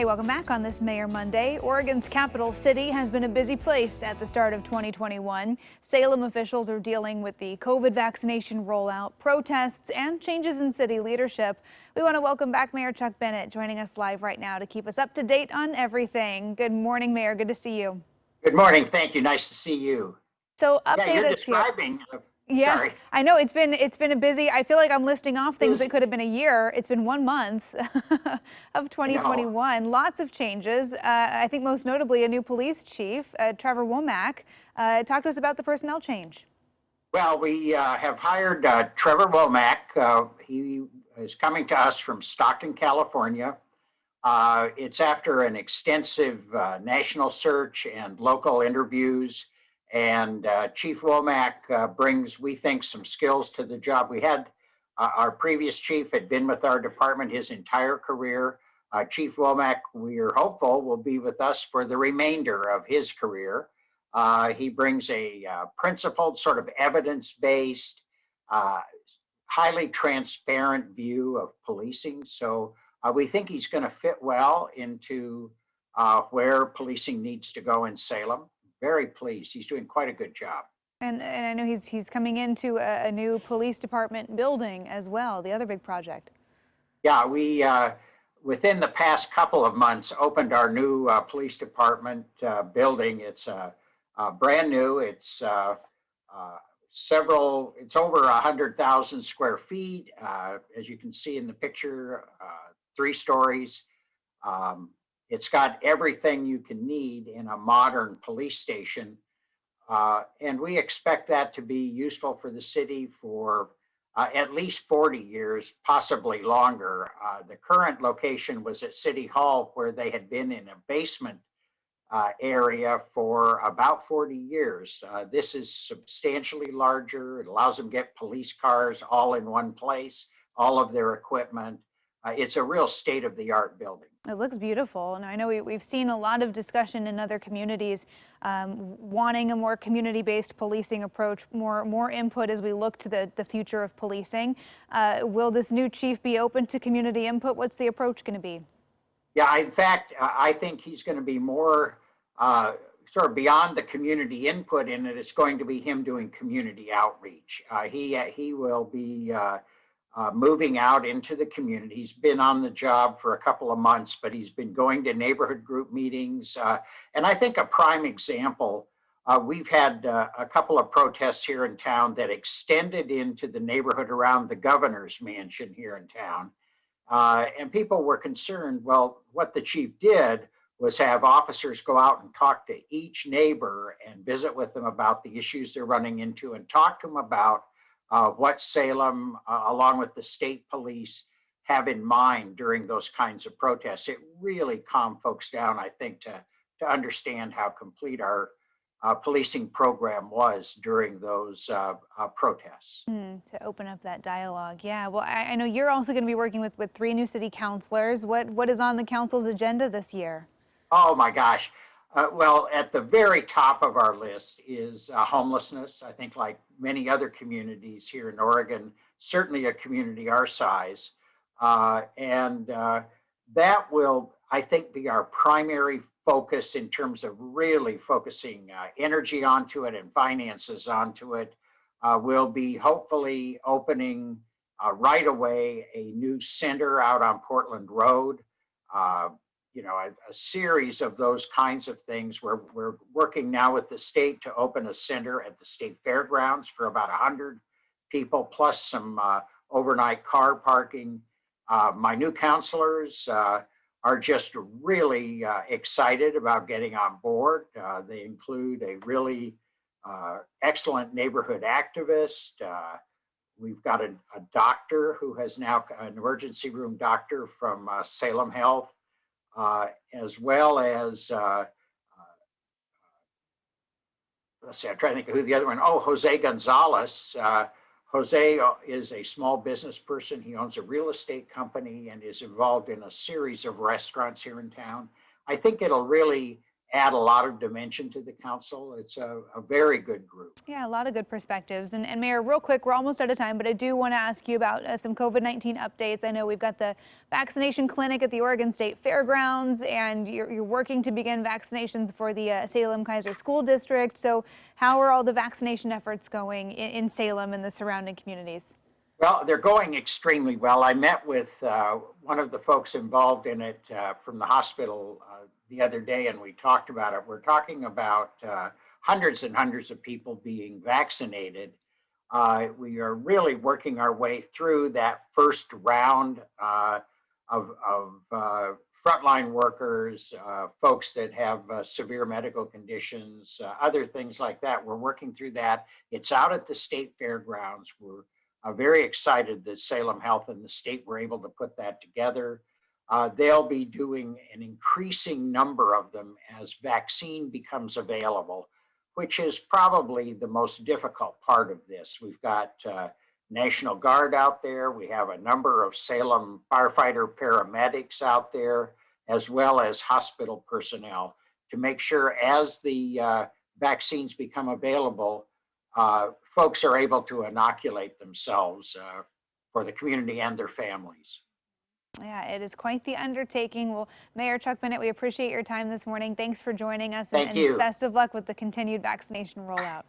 Hey, welcome back on this Mayor Monday. Oregon's capital city has been a busy place at the start of 2021. Salem officials are dealing with the COVID vaccination rollout, protests, and changes in city leadership. We want to welcome back Mayor Chuck Bennett, joining us live right now to keep us up to date on everything. Good morning, Mayor. Good to see you. Good morning. Thank you. Nice to see you. So Yeah, update you're us here. describing. Yeah, Sorry. I know it's been a busy. I feel like I'm listing off things that could have been a year. It's been 1 month of 2021. Lots of changes. I think most notably a new police chief, Trevor Womack. Talk to us about the personnel change. Well, we have hired Trevor Womack. He is coming to us from Stockton, California. It's after an extensive national search and local interviews. And Chief Womack brings, we think, some skills to the job. We had our previous chief had been with our department his entire career. Chief Womack, we are hopeful, will be with us for the remainder of his career. He brings a principled, sort of evidence-based, highly transparent view of policing. So we think he's going to fit well into where policing needs to go in Salem. Very pleased. He's doing quite a good job. And I know he's coming into a new police department building as well, the other big project. Yeah, we, within the past couple of months, opened our new police department building. It's brand new. It's it's over 100,000 square feet. As you can see in the picture, 3 stories. It's got everything you can need in a modern police station. And we expect that to be useful for the city for at least 40 years, possibly longer. The current location was at City Hall, where they had been in a basement area for about 40 years. This is substantially larger. It allows them to get police cars all in one place, all of their equipment. It's a real state-of-the-art building. It looks beautiful, and I know we've seen a lot of discussion in other communities wanting a more community-based policing approach, more input as we look to the future of policing. Will this new chief be open to community input? What's the approach going to be? Yeah, in fact, I think he's going to be more sort of beyond the community input in it. It's going to be him doing community outreach. He will be moving out into the community. He's been on the job for a couple of months, but he's been going to neighborhood group meetings. And I think a prime example, we've had a couple of protests here in town that extended into the neighborhood around the governor's mansion here in town. And people were concerned, well, what the chief did was have officers go out and talk to each neighbor and visit with them about the issues they're running into and talk to them about what Salem, along with the state police, have in mind during those kinds of protests. It really calmed folks down, I think, to understand how complete our policing program was during those protests. To open up that dialogue. Yeah, well, I know you're also going to be working with 3 new city councilors. What is on the council's agenda this year? Oh my gosh. Well, at the very top of our list is homelessness. I think, like many other communities here in Oregon, certainly a community our size. And that will, I think, be our primary focus in terms of really focusing energy onto it and finances onto it. We'll be hopefully opening right away a new center out on Portland Road. You know, a series of those kinds of things. We're working now with the state to open a center at the state fairgrounds for about 100 people, plus some overnight car parking. My new counselors are just really excited about getting on board. They include a really excellent neighborhood activist. We've got a doctor who has now, an emergency room doctor from Salem Health. As well as, let's see, I'm trying to think of who the other one, Jose Gonzalez. Jose is a small business person. He owns a real estate company and is involved in a series of restaurants here in town. I think it'll really add a lot of dimension to the council. It's a very good group. Yeah, a lot of good perspectives. And Mayor, real quick, we're almost out of time, but I do want to ask you about some COVID-19 updates. I know we've got the vaccination clinic at the Oregon State Fairgrounds, and you're working to begin vaccinations for the Salem Kaiser School District. So how are all the vaccination efforts going in Salem and the surrounding communities? Well, they're going extremely well. I met with one of the folks involved in it from the hospital the other day, and we talked about it. We're talking about hundreds and hundreds of people being vaccinated. We are really working our way through that first round of frontline workers, folks that have severe medical conditions, other things like that. We're working through that. It's out at the state fairgrounds. We're very excited that Salem Health and the state were able to put that together. They'll be doing an increasing number of them as vaccine becomes available, which is probably the most difficult part of this. We've got National Guard out there. We have a number of Salem firefighter paramedics out there, as well as hospital personnel, to make sure as the vaccines become available, folks are able to inoculate themselves for the community and their families. Yeah, it is quite the undertaking. Well, Mayor Chuck Bennett, we appreciate your time this morning. Thanks for joining us, Thank you. and best of luck with the continued vaccination rollout.